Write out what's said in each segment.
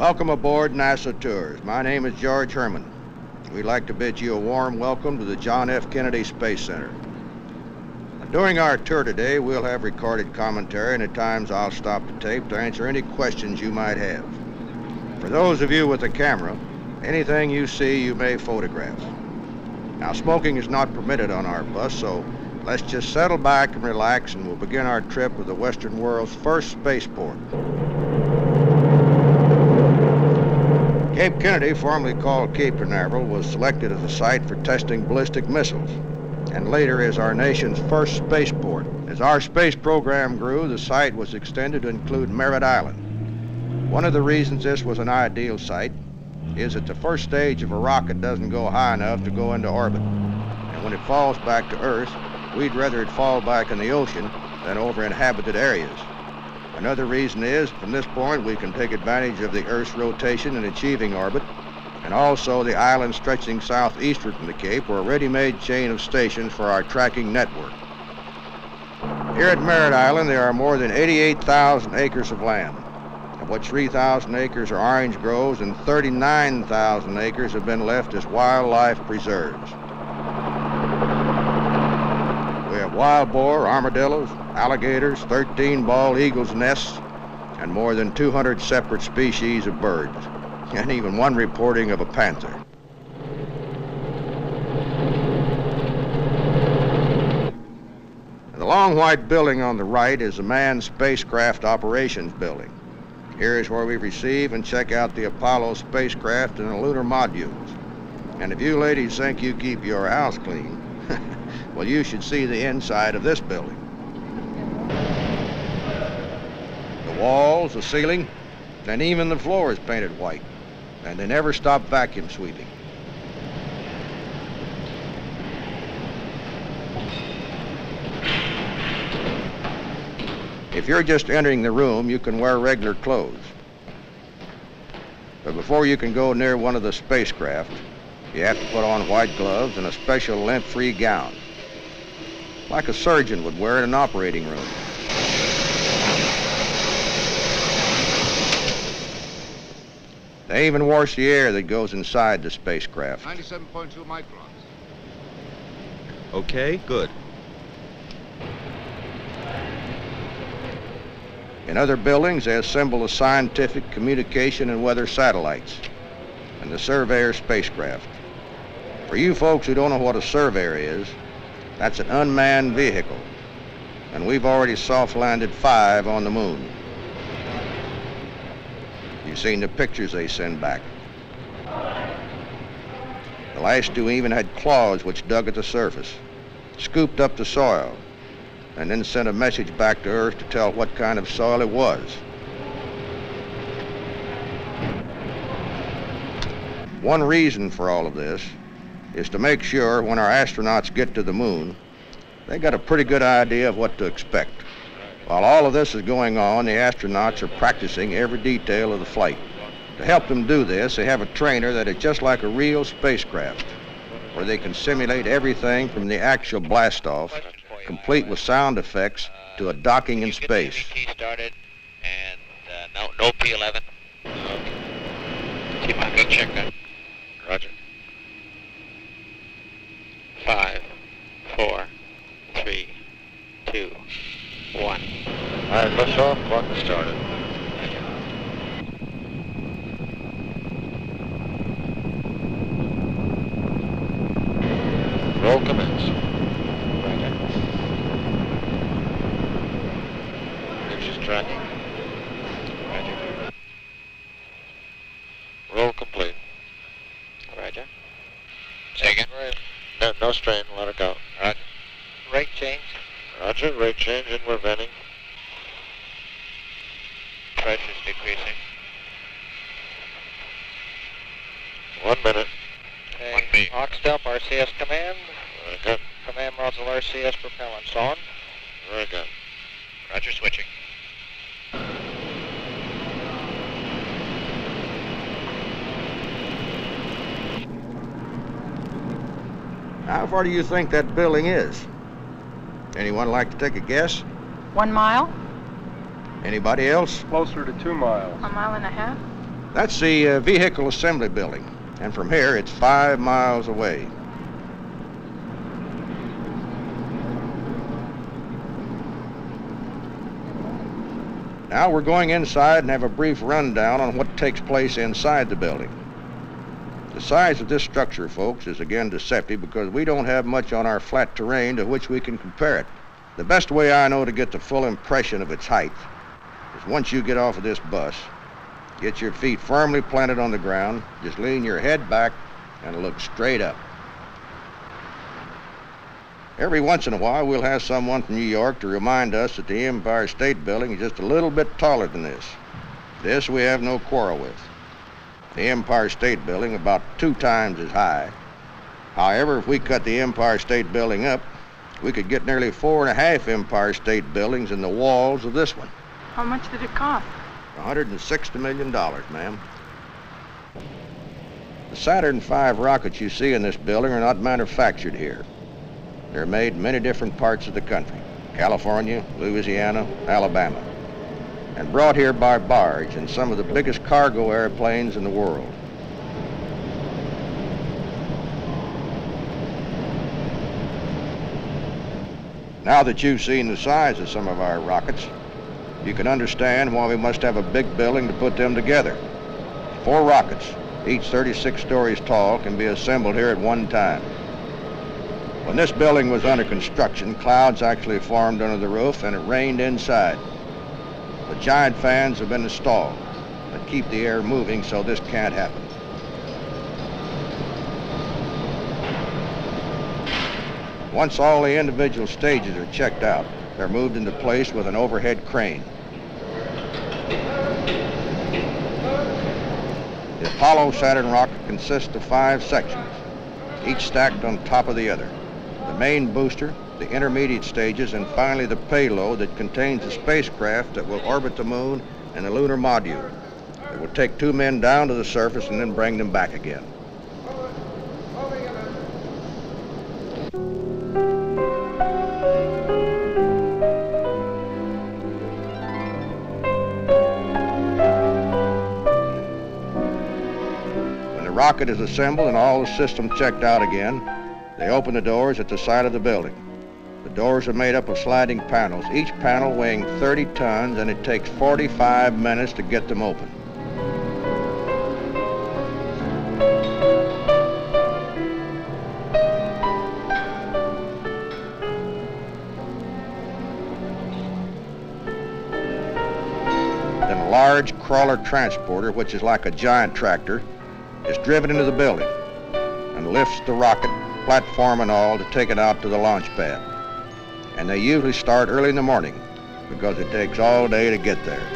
Welcome aboard NASA Tours. My name is George Herman. We'd like to bid you a warm welcome to the John F. Kennedy Space Center. During our tour today, we'll have recorded commentary, and at times I'll stop the tape to answer any questions you might have. For those of you with a camera, anything you see you may photograph. Now, smoking is not permitted on our bus, so let's just settle back and relax, and we'll begin our trip with the Western world's first spaceport. Cape Kennedy, formerly called Cape Canaveral, was selected as a site for testing ballistic missiles, and later as our nation's first spaceport. As our space program grew, the site was extended to include Merritt Island. One of the reasons this was an ideal site is that the first stage of a rocket doesn't go high enough to go into orbit. And when it falls back to Earth, we'd rather it fall back in the ocean than over inhabited areas. Another reason is, from this point, we can take advantage of the Earth's rotation in achieving orbit, and also the island stretching southeastward from the Cape were a ready-made chain of stations for our tracking network. Here at Merritt Island, there are more than 88,000 acres of land, of which 3,000 acres are orange groves and 39,000 acres have been left as wildlife preserves. We have wild boar, armadillos, alligators, 13 bald eagles' nests, and more than 200 separate species of birds, and even one reporting of a panther. The long white building on the right is the Manned Spacecraft Operations Building. Here is where we receive and check out the Apollo spacecraft and the lunar modules. And if you ladies think you keep your house clean, well, you should see the inside of this building. The walls, the ceiling, and even the floor is painted white, and they never stop vacuum sweeping. If you're just entering the room, you can wear regular clothes. But before you can go near one of the spacecraft, you have to put on white gloves and a special lint-free gown, like a surgeon would wear in an operating room. They even wash the air that goes inside the spacecraft. 97.2 microns. Okay, good. In other buildings, they assemble the scientific, communication, and weather satellites, and the Surveyor spacecraft. For you folks who don't know what a Surveyor is, that's an unmanned vehicle, and we've already soft-landed 5 on the moon. You've seen the pictures they send back. The last 2 even had claws which dug at the surface, scooped up the soil, and then sent a message back to Earth to tell what kind of soil it was. One reason for all of this is to make sure when our astronauts get to the moon, they got a pretty good idea of what to expect. While all of this is going on, the astronauts are practicing every detail of the flight. To help them do this, they have a trainer that is just like a real spacecraft, where they can simulate everything from the actual blast-off, complete with sound effects, to a docking in space. Key started, and no P11. Okay. Keep on good check that. Roger. 5, 4, 3, 2, 1. All right, lift off, clock is started. Roll commence. Roger. Engines tracking. Roger. Roll complete. Roger. Say again. No strain, let it go. Roger. Rate change. Roger, rate change, and we're venting. Pressure's decreasing. 1 minute. Okay. Oxed up, RCS command. Very good. Command module RCS propellants on. Very good. Roger, switching. How far do you think that building is? Anyone like to take a guess? 1 mile? Anybody else? Closer to 2 miles. 1.5 miles? That's the vehicle assembly building, and from here it's 5 miles away. Now we're going inside and have a brief rundown on what takes place inside the building. The size of this structure, folks, is again deceptive because we don't have much on our flat terrain to which we can compare it. The best way I know to get the full impression of its height is once you get off of this bus, get your feet firmly planted on the ground, just lean your head back and look straight up. Every once in a while, we'll have someone from New York to remind us that the Empire State Building is just a little bit taller than this. This we have no quarrel with. The Empire State Building about 2 times as high. However, if we cut the Empire State Building up, we could get nearly 4.5 Empire State Buildings in the walls of this one. How much did it cost? $160 million, ma'am. The Saturn V rockets you see in this building are not manufactured here. They're made in many different parts of the country, California, Louisiana, Alabama, and brought here by barge in some of the biggest cargo airplanes in the world. Now that you've seen the size of some of our rockets, you can understand why we must have a big building to put them together. 4 rockets, each 36 stories tall, can be assembled here at one time. When this building was under construction, clouds actually formed under the roof and it rained inside. The giant fans have been installed that keep the air moving so this can't happen. Once all the individual stages are checked out, they're moved into place with an overhead crane. The Apollo Saturn rocket consists of 5 sections, each stacked on top of the other. The main booster, the intermediate stages, and finally the payload that contains the spacecraft that will orbit the moon and the lunar module. It will take 2 men down to the surface and then bring them back again. When the rocket is assembled and all the systems checked out again, they open the doors at the side of the building. The doors are made up of sliding panels, each panel weighing 30 tons, and it takes 45 minutes to get them open. Then a large crawler transporter, which is like a giant tractor, is driven into the building and lifts the rocket, platform and all, to take it out to the launch pad. And they usually start early in the morning because it takes all day to get there.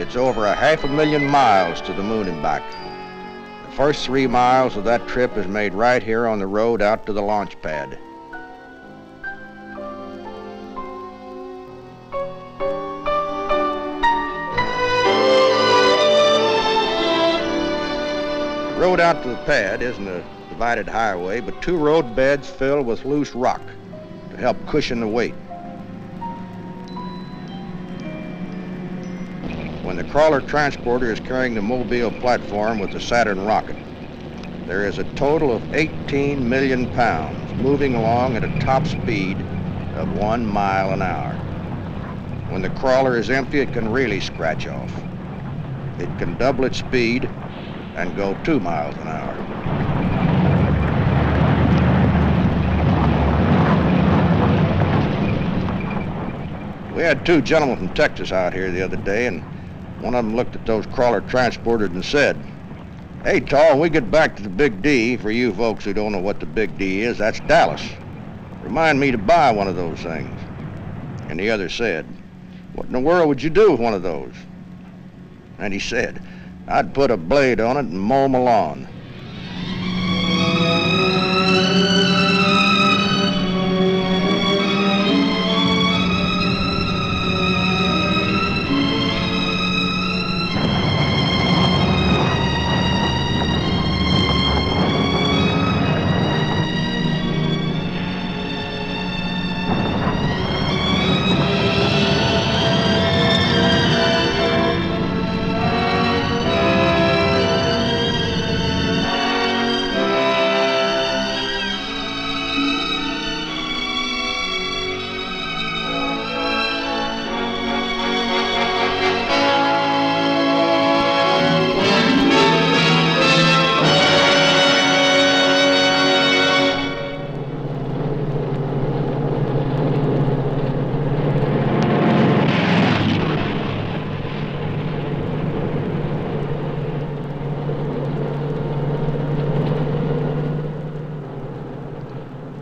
It's over 500,000 miles to the moon and back. The first 3 miles of that trip is made right here on the road out to the launch pad. The road out to the pad isn't a divided highway, but 2 road beds filled with loose rock to help cushion the weight. When the crawler transporter is carrying the Mobile platform with the Saturn rocket, there is a total of 18 million pounds moving along at a top speed of 1 mile an hour. When the crawler is empty, it can really scratch off. It can double its speed and go 2 miles an hour. We had 2 gentlemen from Texas out here the other day, and one of them looked at those crawler transporters and said, "Hey, Tall, when we get back to the Big D, for you folks who don't know what the Big D is, that's Dallas. Remind me to buy one of those things." And the other said, "What in the world would you do with one of those?" And he said, "I'd put a blade on it and mow my lawn."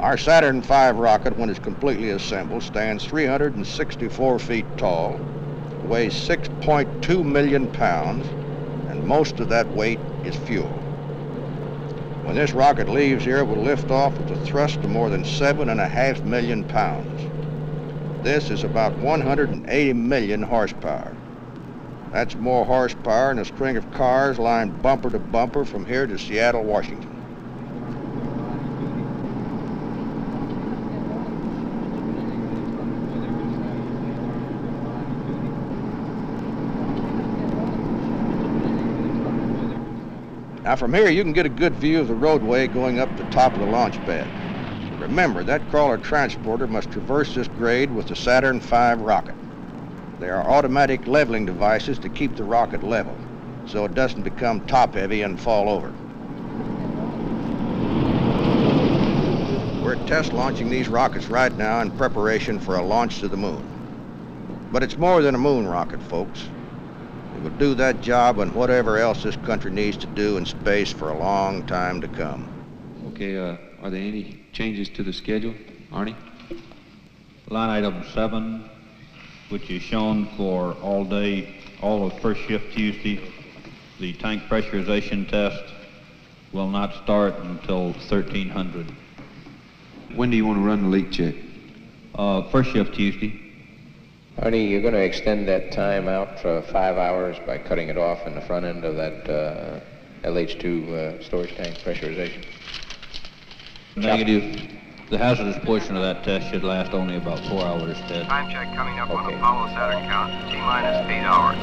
Our Saturn V rocket, when it's completely assembled, stands 364 feet tall, weighs 6.2 million pounds, and most of that weight is fuel. When this rocket leaves here, it will lift off with a thrust of more than 7.5 million pounds. This is about 180 million horsepower. That's more horsepower than a string of cars lined bumper to bumper from here to Seattle, Washington. Now from here you can get a good view of the roadway going up the top of the launch pad. Remember, that crawler transporter must traverse this grade with the Saturn V rocket. There are automatic leveling devices to keep the rocket level, so it doesn't become top-heavy and fall over. We're test launching these rockets right now in preparation for a launch to the moon. But it's more than a moon rocket, folks. It will do that job and whatever else this country needs to do in space for a long time to come. Okay, are there any changes to the schedule, Arnie? Line item 7, which is shown for all day, all of first shift Tuesday. The tank pressurization test will not start until 1300. When do you want to run the leak check? First shift Tuesday. Arnie, you're going to extend that time out for 5 hours by cutting it off in the front end of that LH2 storage tank pressurization. Negative. The hazardous portion of that test should last only about 4 hours, Ted. Time check coming up on Apollo Saturn count. T-minus 8 hours.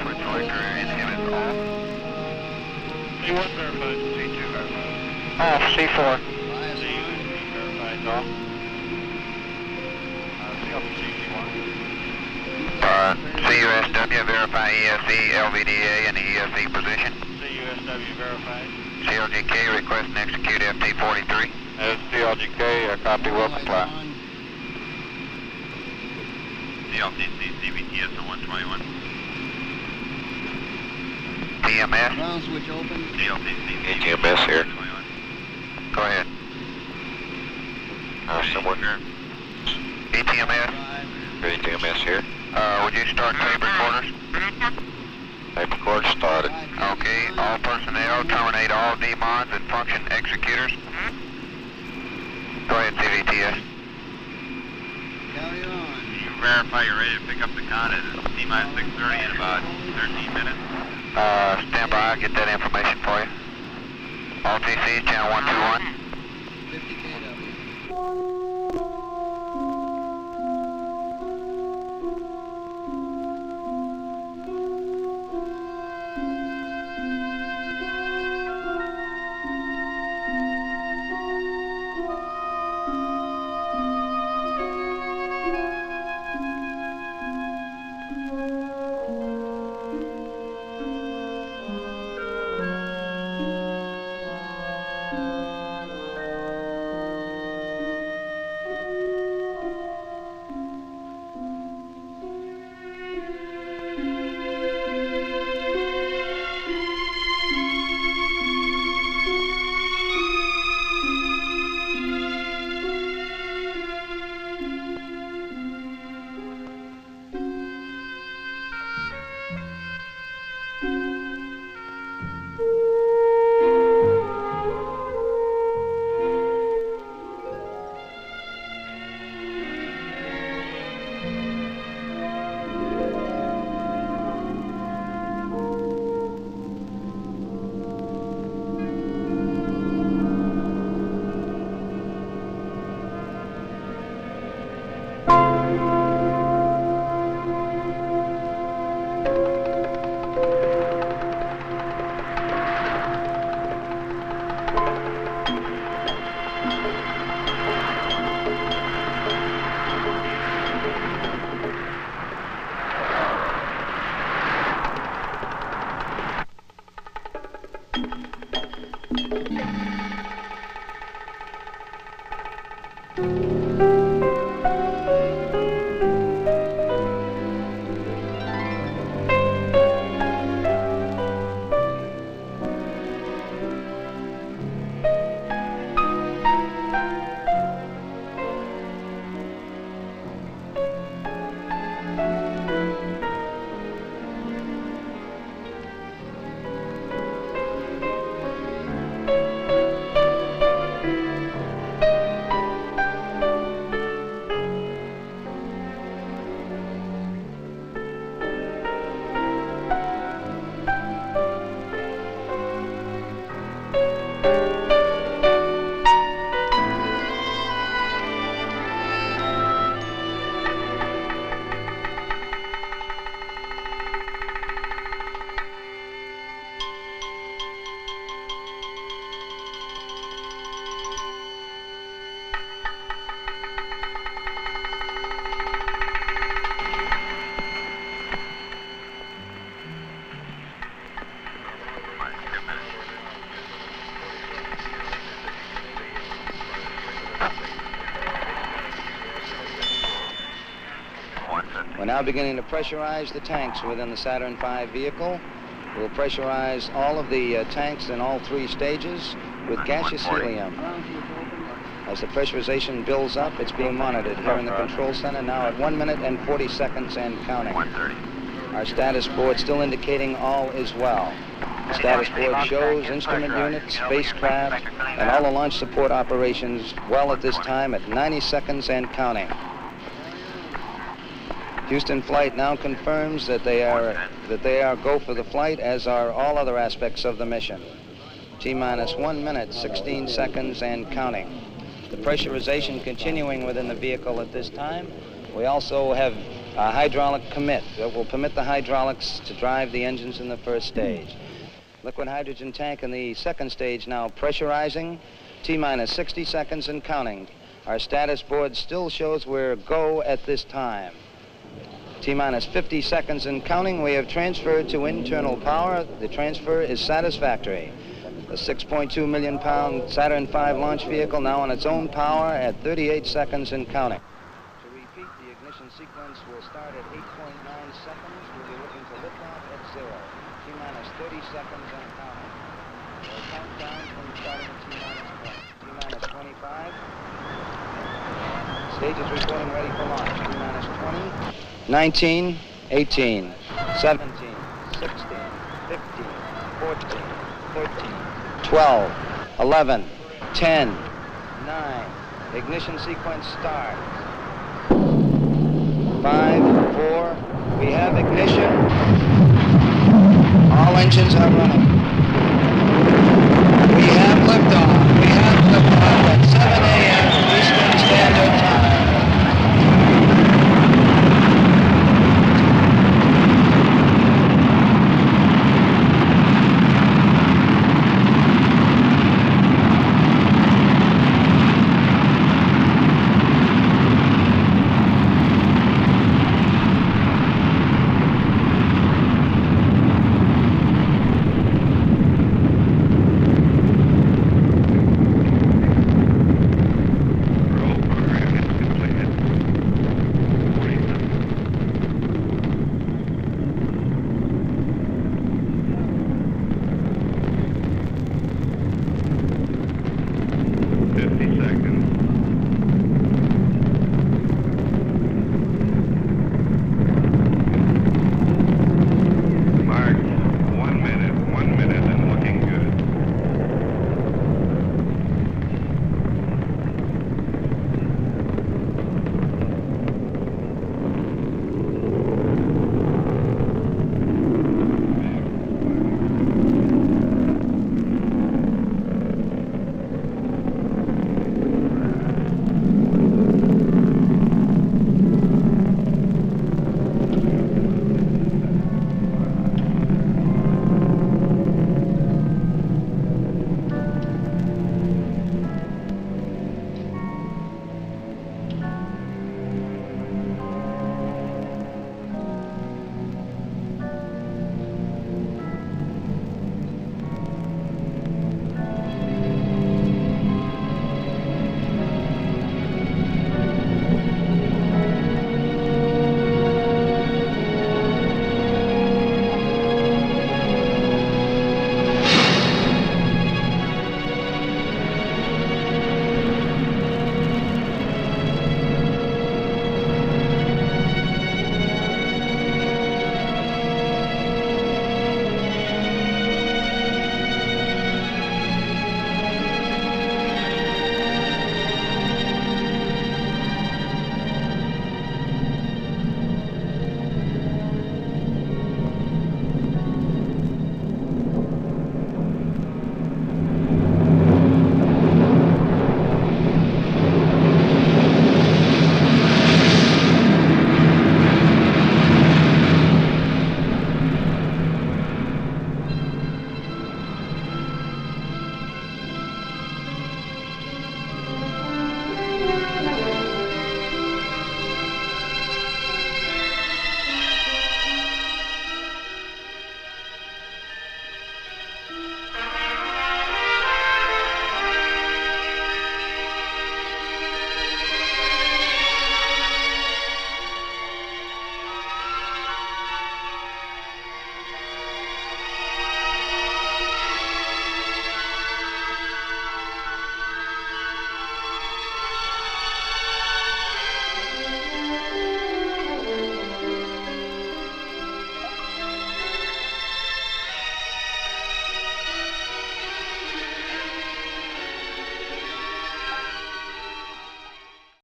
Switch selector inhibit off. C1 verified. C2 verified. Off. C4. C verified. Off. C off CC1. CUSW verify ESE, LVDA, and the ESE position. CUSW verified. CLGK request and execute FT43. CLGK, copy, will comply. CLTC, CVTS on 121. TMS. Ground switch open. CLTC. TMS here. Go ahead. Someone here. ATMS. TMS here. Would you start tape recorders? Tape recorder started. Okay, all personnel terminate all demons and function executors. Go ahead, CVTS. Carry on. You verify you're ready to pick up the con at T-minus 6:30 in about 13 minutes? Stand by, I'll get that information for you. All TC, channel 121. 50 kW. now beginning to pressurize the tanks within the Saturn V vehicle. We'll pressurize all of the tanks in all 3 stages with gaseous helium. As the pressurization builds up, it's being monitored here in the control center now at 1 minute and 40 seconds and counting. Our status board still indicating all is well. The status board shows instrument units, spacecraft, and all the launch support operations well at this time at 90 seconds and counting. Houston Flight now confirms that they are go for the flight, as are all other aspects of the mission. T-minus 1 minute, 16 seconds and counting. The pressurization continuing within the vehicle at this time. We also have a hydraulic commit that will permit the hydraulics to drive the engines in the first stage. Liquid hydrogen tank in the second stage now pressurizing. T-minus 60 seconds and counting. Our status board still shows we're go at this time. T-minus 50 seconds and counting. We have transferred to internal power. The transfer is satisfactory. The 6.2 million pound Saturn V launch vehicle now on its own power at 38 seconds and counting. To repeat, the ignition sequence will start at 8.9 seconds. We'll be looking for liftoff at 0. T-minus 30 seconds and counting. We'll count down from starting at T-minus 20. T-minus 25. Stage is reporting ready for launch. T-minus 20. 19, 18, 17, 16, 15, 14, 13, 12, 11, 10, 9. Ignition sequence start. 5, 4. We have ignition. All engines are running. We have liftoff. We have liftoff at 7 a.m. Eastern Standard Time.